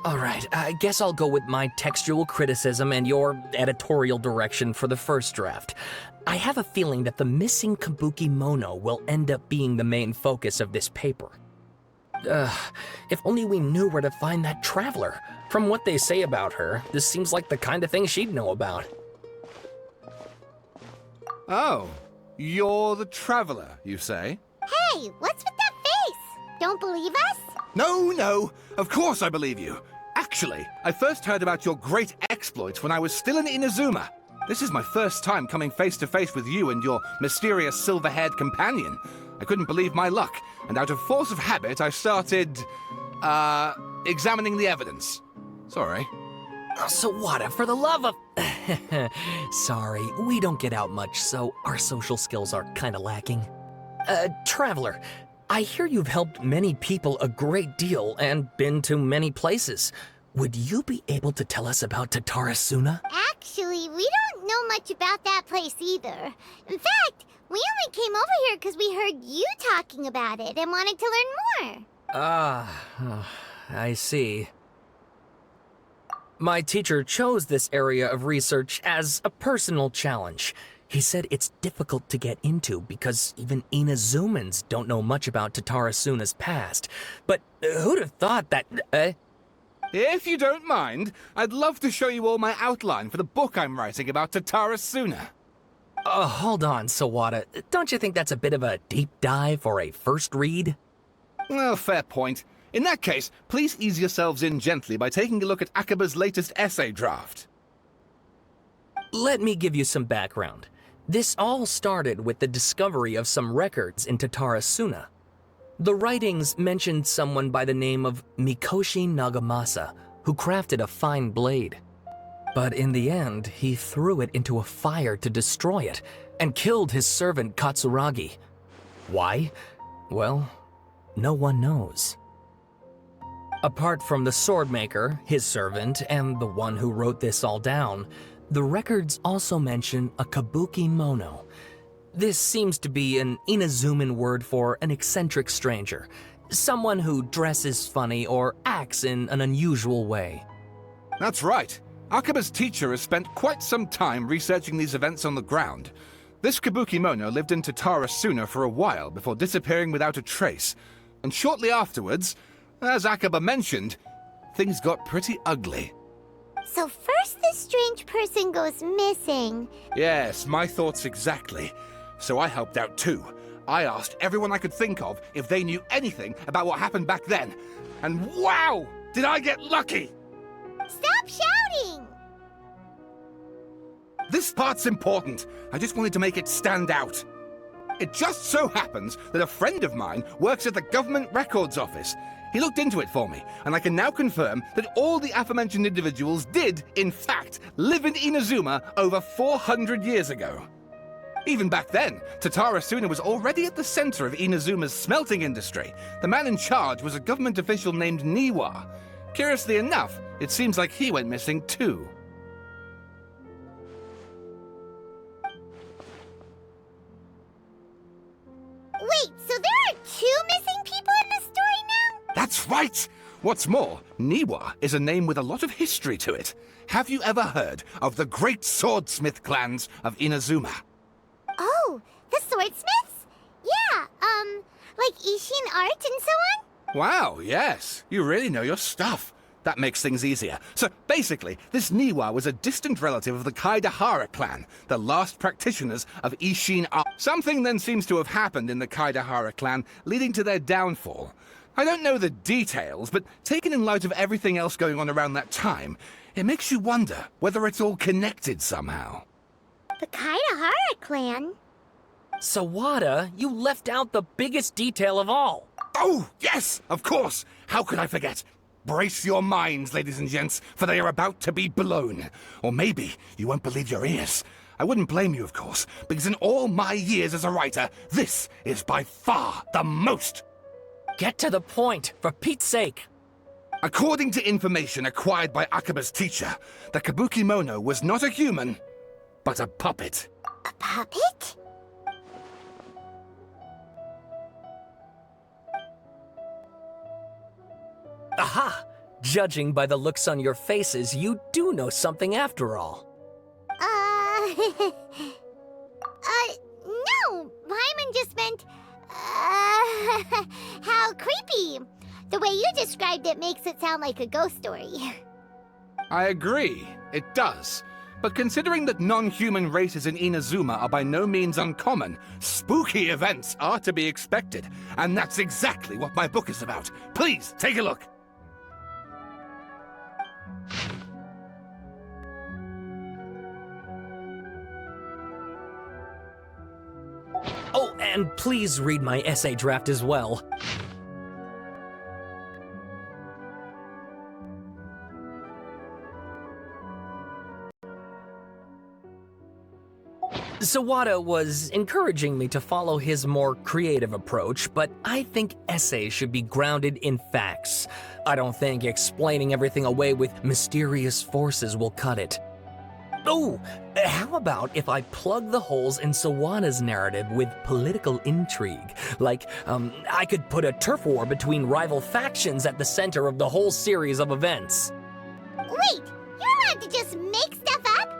Alright, I guess I'll go with my textual criticism and your editorial direction for the first draft. I have a feeling that the missing Kabuki Mono will end up being the main focus of this paper. If only we knew where to find that traveler. From what they say about her, this seems like the kind of thing she'd know about. Oh, you're the traveler, you say? Hey, what's with that face? Don't believe us? No, of course I believe you. Actually, I first heard about your great exploits when I was still in Inazuma. This is my first time coming face to face with you and your mysterious silver-haired companion. I couldn't believe my luck, and out of force of habit, I started, examining the evidence. Sorry. Sawada, for the love of... Sorry, we don't get out much, so our social skills are kinda lacking. Traveler, I hear you've helped many people a great deal and been to many places. Would you be able to tell us about Tatarasuna? Actually, we don't know much about that place either. In fact, we only came over here because we heard you talking about it and wanted to learn more. I see. My teacher chose this area of research as a personal challenge. He said it's difficult to get into because even Inazumans don't know much about Tatarasuna's past. But who'd have thought that... If you don't mind, I'd love to show you all my outline for the book I'm writing about Tatarasuna. Hold on, Sawada. Don't you think that's a bit of a deep dive or a first read? Well, fair point. In that case, please ease yourselves in gently by taking a look at Akaba's latest essay draft. Let me give you some background. This all started with the discovery of some records in Tatarasuna. The writings mentioned someone by the name of Mikoshi Nagamasa, who crafted a fine blade. But in the end, he threw it into a fire to destroy it, and killed his servant Katsuragi. Why? Well, no one knows. Apart from the swordmaker, his servant, and the one who wrote this all down, the records also mention a Kabuki Mono. This seems to be an Inazuman word for an eccentric stranger, someone who dresses funny or acts in an unusual way. That's right. Akaba's teacher has spent quite some time researching these events on the ground. This Kabuki Mono lived in Tatarasuna for a while before disappearing without a trace. And shortly afterwards, as Akaba mentioned, things got pretty ugly. So first this strange person goes missing. Yes, my thoughts exactly. So I helped out too. I asked everyone I could think of if they knew anything about what happened back then. And wow! Did I get lucky! Stop shouting! This part's important. I just wanted to make it stand out. It just so happens that a friend of mine works at the Government Records Office. He looked into it for me, and I can now confirm that all the aforementioned individuals did, in fact, live in Inazuma over 400 years ago. Even back then, Tatarasuna was already at the center of Inazuma's smelting industry. The man in charge was a government official named Niwa. Curiously enough, it seems like he went missing too. Wait, so there are two missing people in the story now? That's right! What's more, Niwa is a name with a lot of history to it. Have you ever heard of the great swordsmith clans of Inazuma? Oh, the swordsmiths? Yeah, like Ishin art and so on? Wow, yes. You really know your stuff. That makes things easier. So basically, this Niwa was a distant relative of the Kaidahara clan, the last practitioners of Ishin art. Something then seems to have happened in the Kaidahara clan, leading to their downfall. I don't know the details, but taken in light of everything else going on around that time, it makes you wonder whether it's all connected somehow. The Kaidahara clan? Sawada, you left out the biggest detail of all. Oh, yes, of course. How could I forget? Brace your minds, ladies and gents, for they are about to be blown. Or maybe you won't believe your ears. I wouldn't blame you, of course, because in all my years as a writer, this is by far the most. Get to the point, for Pete's sake. According to information acquired by Akaba's teacher, the Kabuki Mono was not a human, but a puppet. A puppet? Aha! Judging by the looks on your faces, you do know something after all. No, Paimon just meant, how creepy. The way you described it makes it sound like a ghost story. I agree, it does. But considering that non-human races in Inazuma are by no means uncommon, spooky events are to be expected. And that's exactly what my book is about. Please, take a look. Oh, and please read my essay draft as well. Sawada was encouraging me to follow his more creative approach, but I think essays should be grounded in facts. I don't think explaining everything away with mysterious forces will cut it. Oh, how about if I plug the holes in Sawada's narrative with political intrigue? Like, I could put a turf war between rival factions at the center of the whole series of events. Wait, you're allowed to just make stuff up?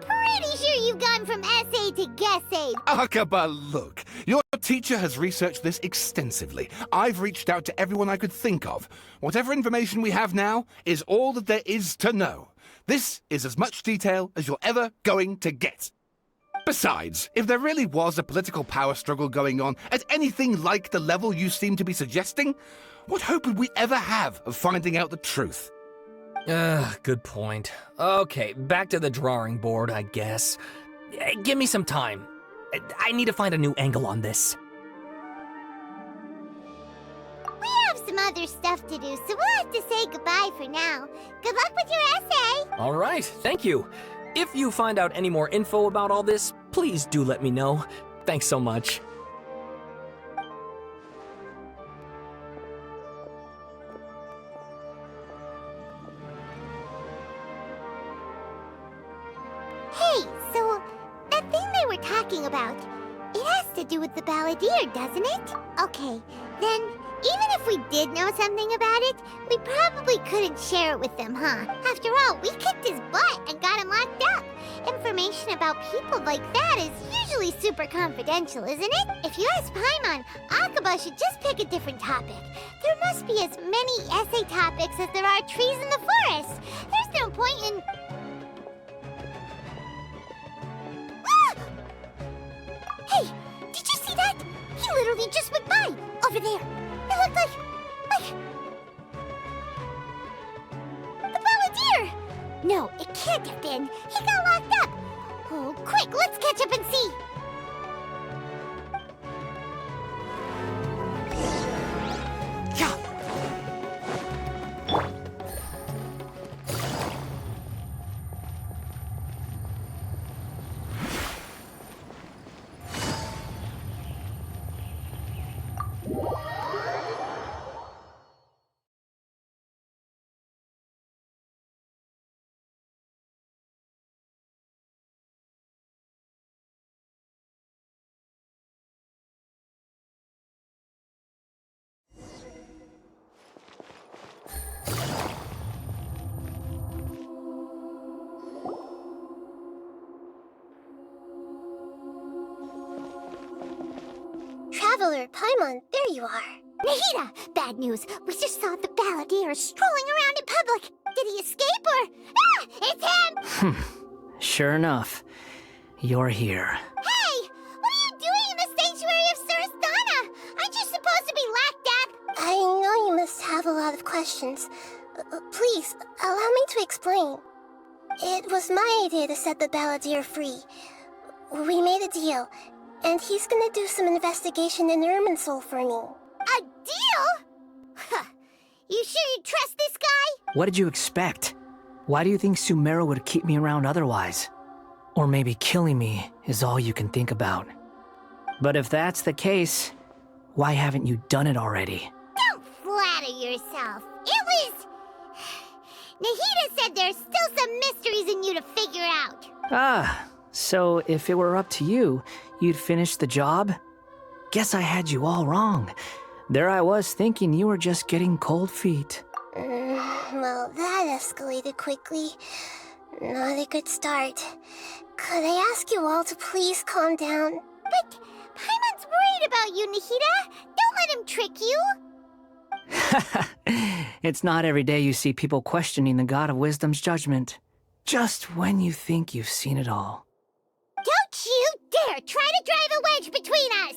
Pretty sure you've gone from essay to guessay. Akaba, look. Your teacher has researched this extensively. I've reached out to everyone I could think of. Whatever information we have now is all that there is to know. This is as much detail as you're ever going to get. Besides, if there really was a political power struggle going on at anything like the level you seem to be suggesting, what hope would we ever have of finding out the truth? Good point. Okay, back to the drawing board, I guess. Give me some time. I need to find a new angle on this. We have some other stuff to do, so we'll have to say goodbye for now. Good luck with your essay! All right, thank you. If you find out any more info about all this, please do let me know. Thanks so much. Hey, so that thing they were talking about, it has to do with the balladeer, doesn't it? Okay, then even if we did know something about it, we probably couldn't share it with them, huh? After all, we kicked his butt and got him locked up. Information about people like that is usually super confidential, isn't it? If you ask Paimon, Akaba should just pick a different topic. There must be as many essay topics as there are trees in the forest. There's no point in... Hey, did you see that? He literally just went by, over there. It looked like... the balladeer! No, it can't have been. He got locked up. Oh, quick, let's catch up and see. Traveler, Paimon, there you are. Nahida! Bad news. We just saw the balladeer strolling around in public. Did he escape or... Ah! It's him! Sure enough. You're here. Hey! What are you doing in the sanctuary of Surasthana? Aren't you supposed to be locked up? I know you must have a lot of questions. Please, allow me to explain. It was my idea to set the balladeer free. We made a deal. And he's gonna do some investigation in Irminsul for me. A deal? Huh. You sure you trust this guy? What did you expect? Why do you think Sumeru would keep me around otherwise? Or maybe killing me is all you can think about. But if that's the case, why haven't you done it already? Don't flatter yourself. It was... Nahida said there's still some mysteries in you to figure out. Ah, so if it were up to you, you'd finish the job? Guess I had you all wrong. There I was thinking you were just getting cold feet. Well, that escalated quickly. Not a good start. Could I ask you all to please calm down? But Paimon's worried about you, Nahida. Don't let him trick you. It's not every day you see people questioning the God of Wisdom's judgment. Just when you think you've seen it all. Don't you dare try to drive a wedge between us!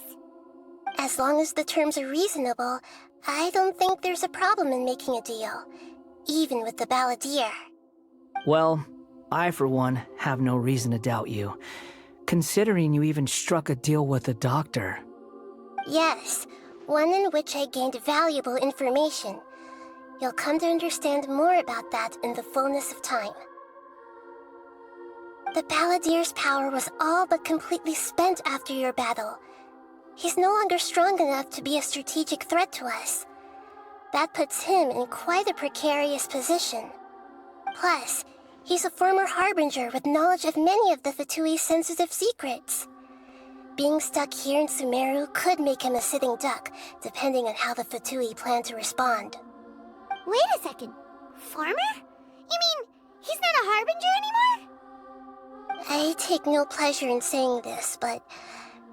As long as the terms are reasonable, I don't think there's a problem in making a deal. Even with the balladeer. Well, I, for one, have no reason to doubt you, considering you even struck a deal with the doctor. Yes, one in which I gained valuable information. You'll come to understand more about that in the fullness of time. The balladeer's power was all but completely spent after your battle. He's no longer strong enough to be a strategic threat to us. That puts him in quite a precarious position. Plus, he's a former Harbinger with knowledge of many of the Fatui's sensitive secrets. Being stuck here in Sumeru could make him a sitting duck, depending on how the Fatui plan to respond. Wait a second. Farmer? You mean he's not a Harbinger anymore? I take no pleasure in saying this, but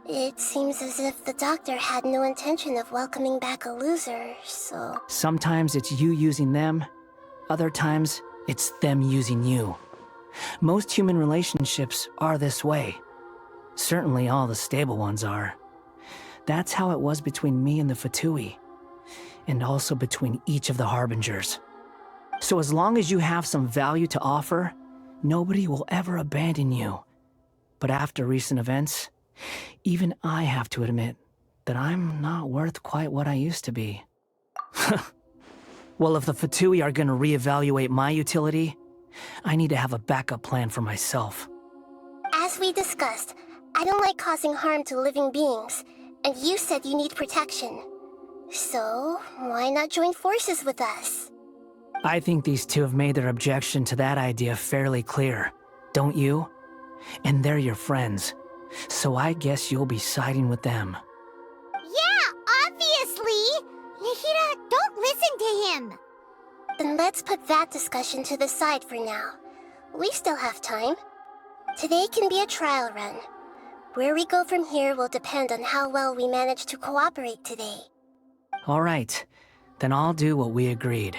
it seems as if the doctor had no intention of welcoming back a loser, so... Sometimes it's you using them, other times it's them using you. Most human relationships are this way. Certainly all the stable ones are. That's how it was between me and the Fatui, and also between each of the Harbingers. So as long as you have some value to offer, nobody will ever abandon you. But after recent events, even I have to admit that I'm not worth quite what I used to be. Well, if the Fatui are gonna reevaluate my utility, I need to have a backup plan for myself. As we discussed, I don't like causing harm to living beings, and you said you need protection. So, why not join forces with us? I think these two have made their objection to that idea fairly clear, don't you? And they're your friends, so I guess you'll be siding with them. Yeah, obviously! Nahida, don't listen to him! Then let's put that discussion to the side for now. We still have time. Today can be a trial run. Where we go from here will depend on how well we manage to cooperate today. All right, then I'll do what we agreed.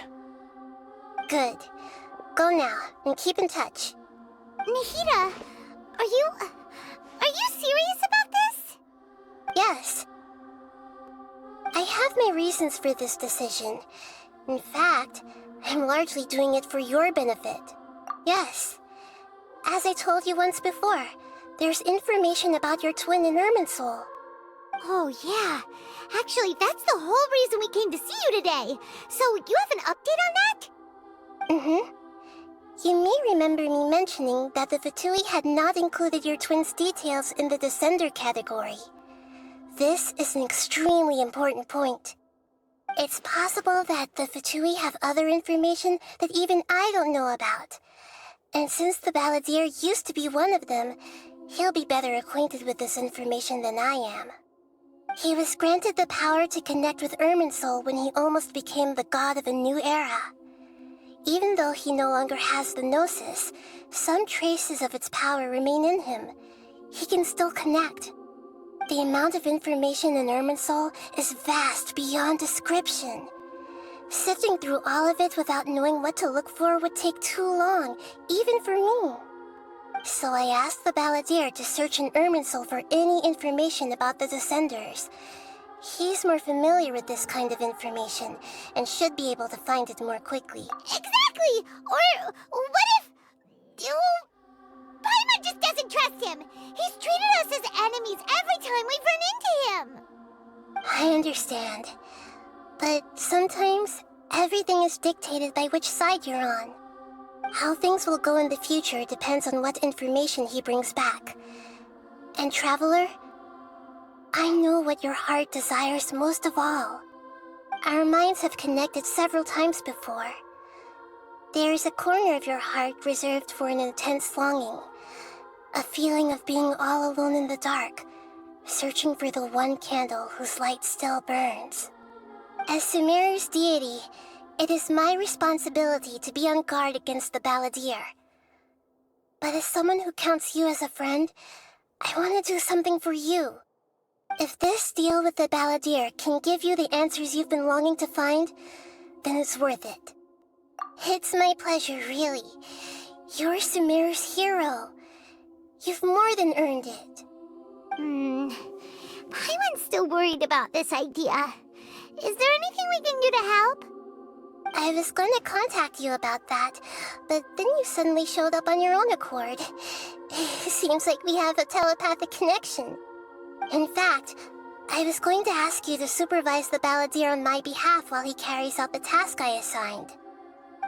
Good. Go now, and keep in touch. Nahida, are you serious about this? Yes. I have my reasons for this decision. In fact, I'm largely doing it for your benefit. Yes. As I told you once before, there's information about your twin in Irminsul. Oh, yeah. Actually, that's the whole reason we came to see you today. So, you have an update on that? Mm-hmm. You may remember me mentioning that the Fatui had not included your twin's details in the Descender category. This is an extremely important point. It's possible that the Fatui have other information that even I don't know about. And since the balladeer used to be one of them, he'll be better acquainted with this information than I am. He was granted the power to connect with Irminsul when he almost became the god of a new era. Even though he no longer has the Gnosis, some traces of its power remain in him. He can still connect. The amount of information in Irminsul is vast beyond description. Sifting through all of it without knowing what to look for would take too long, even for me. So I asked the balladeer to search in Irminsul for any information about the Descenders. He's more familiar with this kind of information, and should be able to find it more quickly. Exactly! Or what if... Paimon just doesn't trust him! He's treated us as enemies every time we've run into him! I understand. But sometimes, everything is dictated by which side you're on. How things will go in the future depends on what information he brings back. And Traveler, I know what your heart desires most of all. Our minds have connected several times before. There is a corner of your heart reserved for an intense longing. A feeling of being all alone in the dark, searching for the one candle whose light still burns. As Sumeru's deity, It is my responsibility to be on guard against the balladeer. But as someone who counts you as a friend, I want to do something for you. If this deal with the balladeer can give you the answers you've been longing to find, then it's worth it. It's my pleasure, really. You're Sumeru's hero. You've more than earned it. Paimon's still worried about this idea. Is there anything we can do to help? I was going to contact you about that, but then you suddenly showed up on your own accord. Seems like we have a telepathic connection. In fact, I was going to ask you to supervise the balladeer on my behalf while he carries out the task I assigned.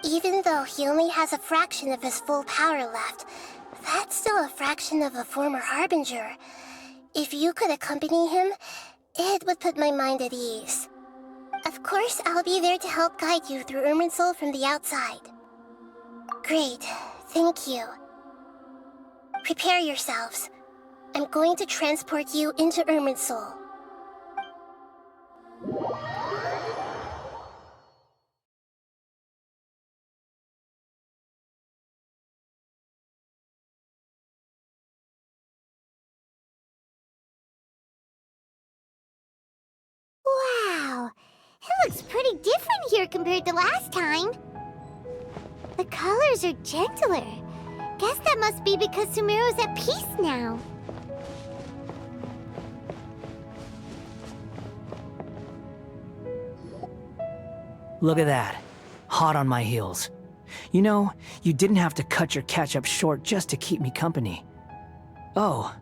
Even though he only has a fraction of his full power left, that's still a fraction of a former Harbinger. If you could accompany him, it would put my mind at ease. Of course, I'll be there to help guide you through Irminsul from the outside. Great, thank you. Prepare yourselves. I'm going to transport you into Irminsul. Wow, it looks pretty different here compared to last time. The colors are gentler. Guess that must be because Sumeru's at peace now. Look at that. Hot on my heels. You know, you didn't have to cut your catch-up short just to keep me company. Oh,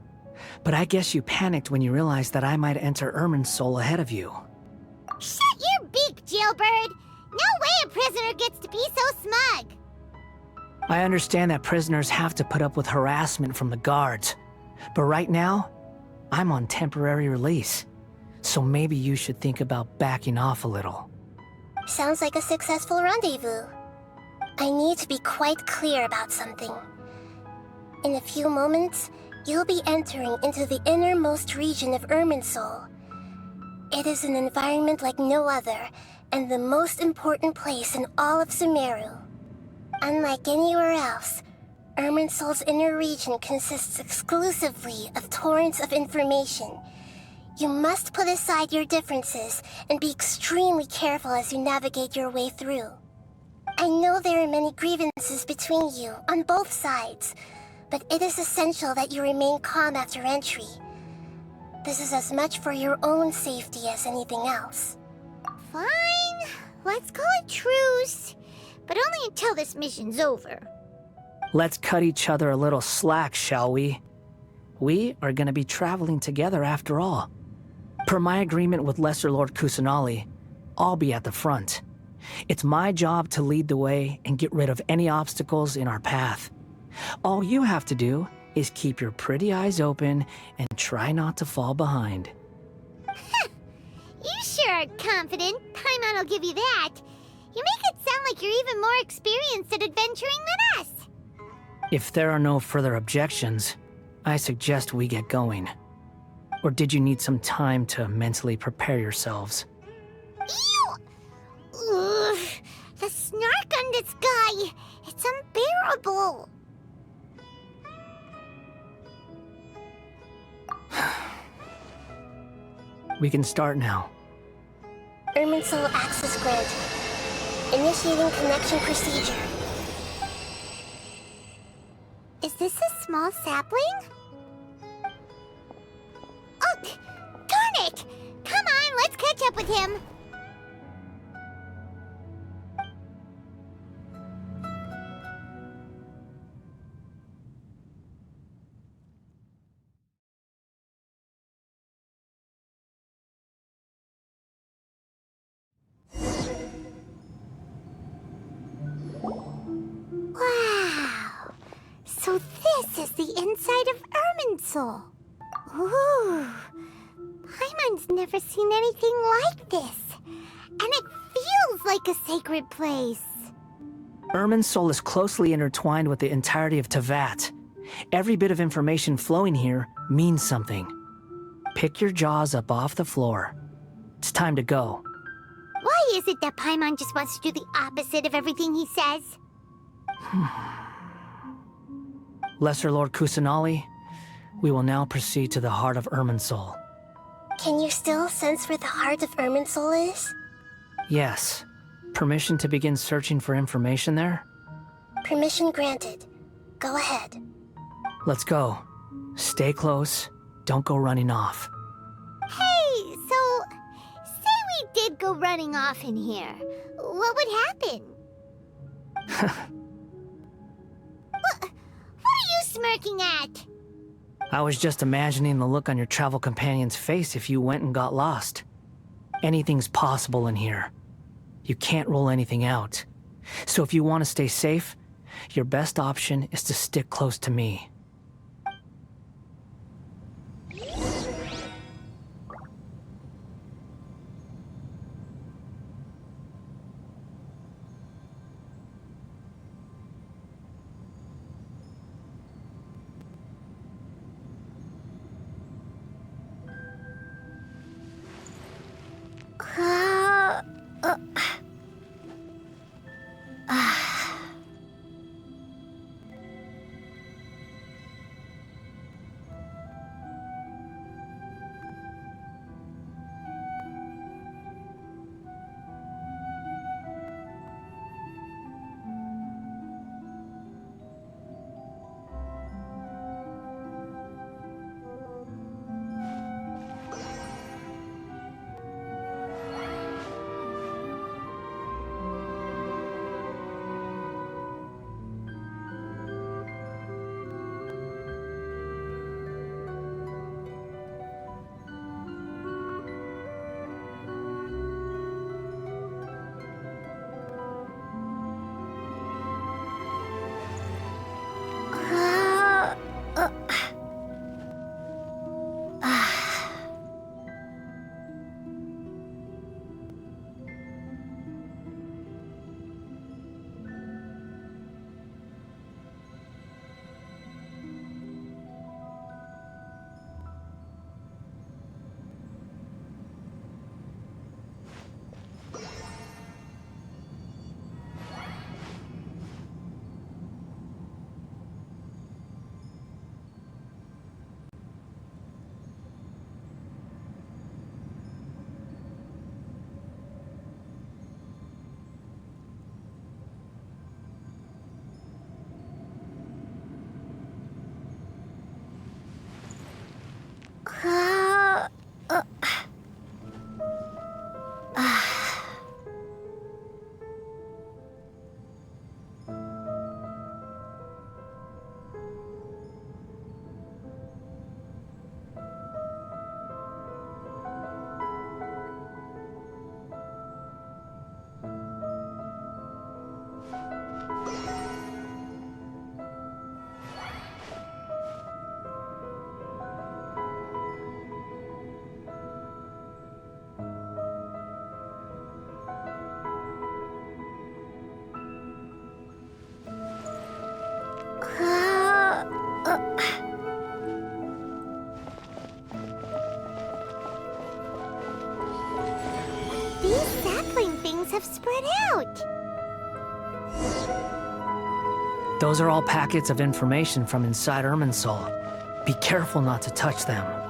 but I guess you panicked when you realized that I might enter Irminsul ahead of you. Shut your beak, jailbird! No way a prisoner gets to be so smug! I understand that prisoners have to put up with harassment from the guards, but right now, I'm on temporary release. So maybe you should think about backing off a little. Sounds like a successful rendezvous. I need to be quite clear about something. In a few moments, you'll be entering into the innermost region of Irminsul. It is an environment like no other, and the most important place in all of Sumeru. Unlike anywhere else, Irminsul's inner region consists exclusively of torrents of information. You must put aside your differences and be extremely careful as you navigate your way through. I know there are many grievances between you on both sides, but it is essential that you remain calm after entry. This is as much for your own safety as anything else. Fine, let's call it truce. But only until this mission's over. Let's cut each other a little slack, shall we? We are gonna be traveling together after all. Per my agreement with Lesser Lord Kusanali, I'll be at the front. It's my job to lead the way and get rid of any obstacles in our path. All you have to do is keep your pretty eyes open and try not to fall behind. You sure are confident. Paimon will give you that. You make it sound like you're even more experienced at adventuring than us. If there are no further objections, I suggest we get going. Or did you need some time to mentally prepare yourselves? Ew! Ugh, the snark on this guy, it's unbearable. We can start now. Irminsul access granted. Initiating connection procedure. Is this a small sapling? Oh, darn it! Come on, let's catch up with him. Wow! So this is the inside of Irminsul. Ooh! Paimon's never seen anything like this. And it feels like a sacred place. Irminsul is closely intertwined with the entirety of Teyvat. Every bit of information flowing here means something. Pick your jaws up off the floor. It's time to go. Why is it that Paimon just wants to do the opposite of everything he says? Lesser Lord Kusanali, we will now proceed to the heart of Irminsul. Can you still sense where the heart of Irminsul is? Yes. Permission to begin searching for information there? Permission granted. Go ahead. Let's go. Stay close. Don't go running off. Hey, so, say we did go running off in here. What would happen? What are you smirking at? I was just imagining the look on your travel companion's face if you went and got lost. Anything's possible in here. You can't rule anything out. So if you want to stay safe, your best option is to stick close to me. These sapling things have spread out. Those are all packets of information from inside Irminsul. Be careful not to touch them.